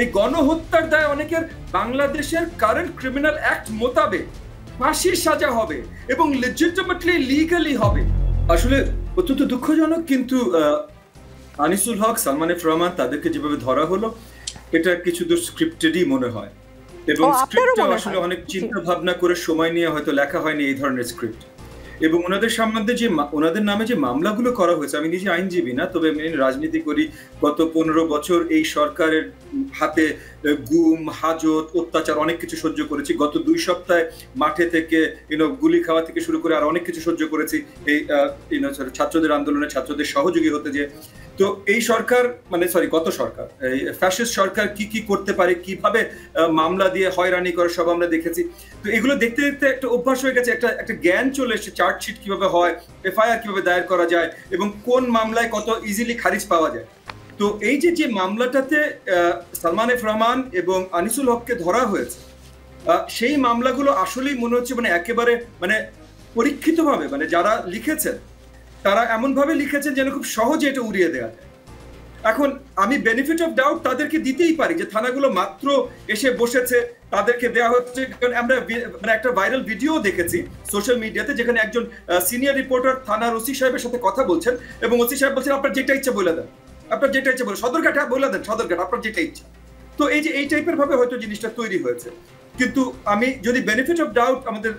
এই গণহত্যার দায় অনেকের বাংলাদেশের কারেন্ট ক্রিমিনাল অ্যাক্ট মোতাবেক ফাঁসির সাজা হবে এবং লেজিটিমেটলি লিগালি হবে। আসলে অত্যন্ত দুঃখজনক, কিন্তু আনিসুল হক, সালমান এফ রহমান তাদেরকে যেভাবে ধরা হলো এটা কিছু দূর স্ক্রিপ্টেডই মনে হয়, এবং স্ক্রিপ্টটা আসলে অনেক চিন্তা ভাবনা করে সময় নিয়ে হয়তো লেখা হয়নি এই ধরনের স্ক্রিপ্ট। এবং ওনাদের সম্বন্ধে যে ওনাদের নামে যে মামলাগুলো করা হয়েছে, আমি নিজে আইনজীবী না, তবে আমি রাজনীতি করি, গত 15 বছর এই সরকারের হাতে গুম, হাজত, অত্যাচার অনেক কিছু সহ্য করেছি। গত 2 সপ্তাহে মাঠে থেকে গুলি খাওয়া থেকে শুরু করে আর অনেক কিছু সহ্য করেছি এই ছাত্রদের আন্দোলনে ছাত্রদের সহযোগী হতে। যে তো এই সরকার গত সরকার, এই ফ্যাসিস্ট সরকার কি কি করতে পারে, কিভাবে মামলা দিয়ে হয়রানি করে সব আমরা দেখেছি। তো এগুলো দেখতে দেখতে একটা অভ্যাস হয়ে গেছে, একটা জ্ঞান চলে এসেছে, চার্জশিট কিভাবে হয়, এফআইআর কিভাবে দায়ের করা যায় এবং কোন মামলায় কত ইজিলি খারিজ পাওয়া যায়। তো এই যে মামলাটাতে সালমান এফ রহমান এবং আনিসুল হককে ধরা হয়েছে, সেই মামলাগুলো আসলেই মনে হচ্ছে একেবারে পরীক্ষিতভাবে যারা লিখেছেন তারা এমন ভাবে লিখেছেন যেন খুব সহজে এটা উড়িয়ে দেওয়া যায়। এখন আমি বেনিফিট অফ ডাউট তাদেরকে দিতেই পারি যে থানাগুলো মাত্র এসে বসেছে, তাদেরকে দেওয়া হচ্ছে। কারণ আমরা একটা ভাইরাল ভিডিও দেখেছি সোশ্যাল মিডিয়াতে, যেখানে একজন সিনিয়র রিপোর্টার থানার ওসি সাহেবের সাথে কথা বলছেন এবং ওসি সাহেব বলছেন আপনার যেটা ইচ্ছা বলে দেন, আপনার যেটা ইচ্ছা বলে, সদরঘাট বলে দেন, সদরঘাট আপনার যেটা ইচ্ছা। তো এই টাইপের ভাবে হয়তো জিনিসটা তৈরি হয়েছে। কিন্তু আমি যদি বেনিফিট অফ ডাউট আমাদের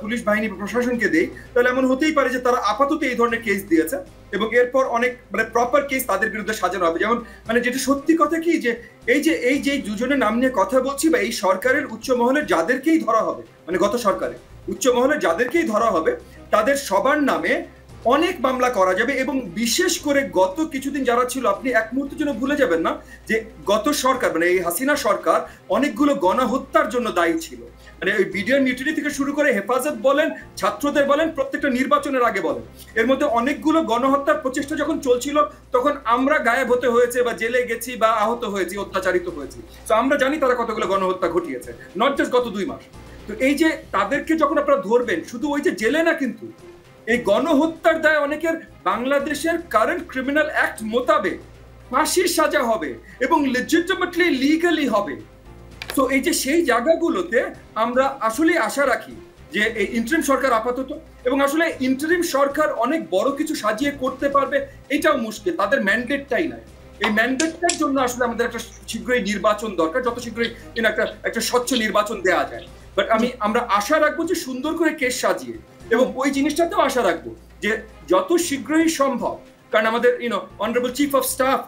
পুলিশ বাহিনী বা প্রশাসনকে দেই, তাহলে এমন হতেই পারে যে তারা আপাতত এই ধরনের কেস দিয়েছে এবং এরপর অনেক প্রপার কেস তাদের বিরুদ্ধে সাজানো হবে। যেমন যেটা সত্যি কথা কি, যে এই যে দুজনের নাম নিয়ে কথা বলছি, বা এই সরকারের উচ্চ মহলের যাদেরকেই ধরা হবে, গত সরকারের উচ্চ মহলের যাদেরকেই ধরা হবে, তাদের সবার নামে অনেক মামলা করা যাবে। এবং বিশেষ করে গত কিছুদিন যারা ছিল, আপনি এক মুহূর্তের জন্য ভুলে যাবেন না যে গত সরকার এই হাসিনা সরকার অনেকগুলো গণহত্যার জন্য দায়ী ছিল। ওই বিডিআর মিউটিনি থেকে শুরু করে হেফাজত বলেন, ছাত্রদের বলেন, প্রত্যেকটা নির্বাচনের আগে বলেন, এর মধ্যে অনেকগুলো গণহত্যার প্রচেষ্টা যখন চলছিল তখন আমরা গায়েব হতে হয়েছে বা জেলে গেছি বা আহত হয়েছি, অত্যাচারিত হয়েছি। তো আমরা জানি তারা কতগুলো গণহত্যা ঘটিয়েছে, নট জাস্ট গত 2 মাস। তো এই যে তাদেরকে যখন আপনারা ধরবেন, শুধু ওই যে জেলে না, কিন্তু এই গণহত্যার দায় অনেকের বাংলাদেশের কারেন্ট ক্রিমিনাল অ্যাক্ট মোতাবেক ফাঁসির সাজা হবে এবং লেজিটিমেটলি লিগালি হবে। তো এই যে সেই জায়গাগুলোতে আমরা আসলে আশা রাখি যে এই ইন্টারিম সরকার আপাতত, এবং আসলে ইন্টারিম সরকার অনেক বড় কিছু সাজিয়ে করতে পারবে এটাও মুশকিল, তাদের ম্যান্ডেটটাই নাই। এই ম্যান্ডেটটার জন্য আসলে আমাদের একটা শীঘ্রই নির্বাচন দরকার, যত শীঘ্রই একটা স্বচ্ছ নির্বাচন দেওয়া যায়। বাট আমরা আশা রাখবো যে সুন্দর করে কেস সাজিয়ে, এবং ওই জিনিসটাতেও আশা রাখবো যে যত শীঘ্রই সম্ভব, কারণ আমাদের honourable chief of staff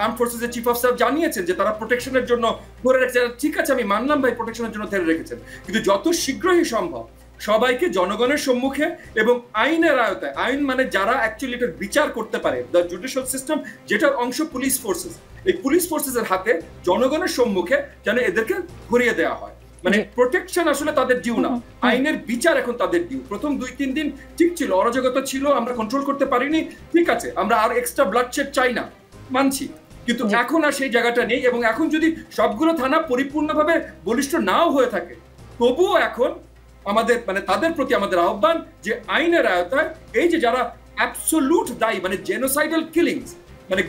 arm ফোর্সেসের চিফ অফ স্টাফ জানিয়েছেন যে তারা প্রোটেকশনের জন্য ধরে রেখেছেন। ঠিক আছে, আমি মানলাম ভাই প্রোটেকশনের জন্য ধরে রেখেছেন, কিন্তু যত শীঘ্রই সম্ভব সবাইকে জনগণের সম্মুখে এবং আইনের আওতায়, আইন যারা অ্যাকচুয়ালি এটার বিচার করতে পারে, দ্য জুডিশিয়াল সিস্টেম যেটার অংশ পুলিশ ফোর্সেস, এই পুলিশ ফোর্সেসের হাতে জনগণের সম্মুখে যেন এদেরকে ঘুরিয়ে দেওয়া হয়। প্রোটেকশন আসলে তাদের ডিউ না, আইনের বিচার এখন তাদের ডিউ। প্রথম 2-3 দিন ঠিক ছিল, অরাজকতা ছিল, আমরা কন্ট্রোল করতে পারিনি, ঠিক আছে, আমরা আর এক্সট্রা ব্লাডশেড চাই না, মানছি, কিন্তু এখন আর সেই জায়গাটা নেই। এবং এখন যদি সবগুলো থানা পরিপূর্ণভাবে বলিষ্ঠ নাও হয়ে থাকে, তবুও এখন আমাদের তাদের প্রতি আমাদের আহ্বান যে আইনের আওতায় এই যে যারা অ্যাবসোলুট দায়ী, জেনোসাইডাল কিলিংস,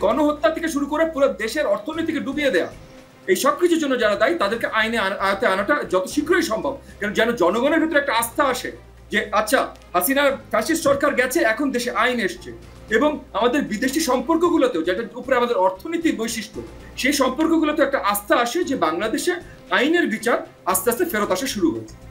গণহত্যা থেকে শুরু করে পুরো দেশের অর্থনীতিকে ডুবিয়ে দেয়া, এই সবকিছুর জন্য যারা দায়ী তাদেরকে আইনে আওতায় আনাটা যত শীঘ্রই সম্ভব, কারণ যেন জনগণের ভিতরে একটা আস্থা আসে যে আচ্ছা, হাসিনার ফ্যাসিস্ট সরকার গেছে, এখন দেশে আইন এসছে। এবং আমাদের বিদেশি সম্পর্কগুলোতেও, যেটার উপরে আমাদের অর্থনীতির বৈশিষ্ট্য, সেই সম্পর্কগুলোতে একটা আস্থা আসে যে বাংলাদেশে আইনের বিচার আস্তে আস্তে ফেরত আসা শুরু হয়েছে।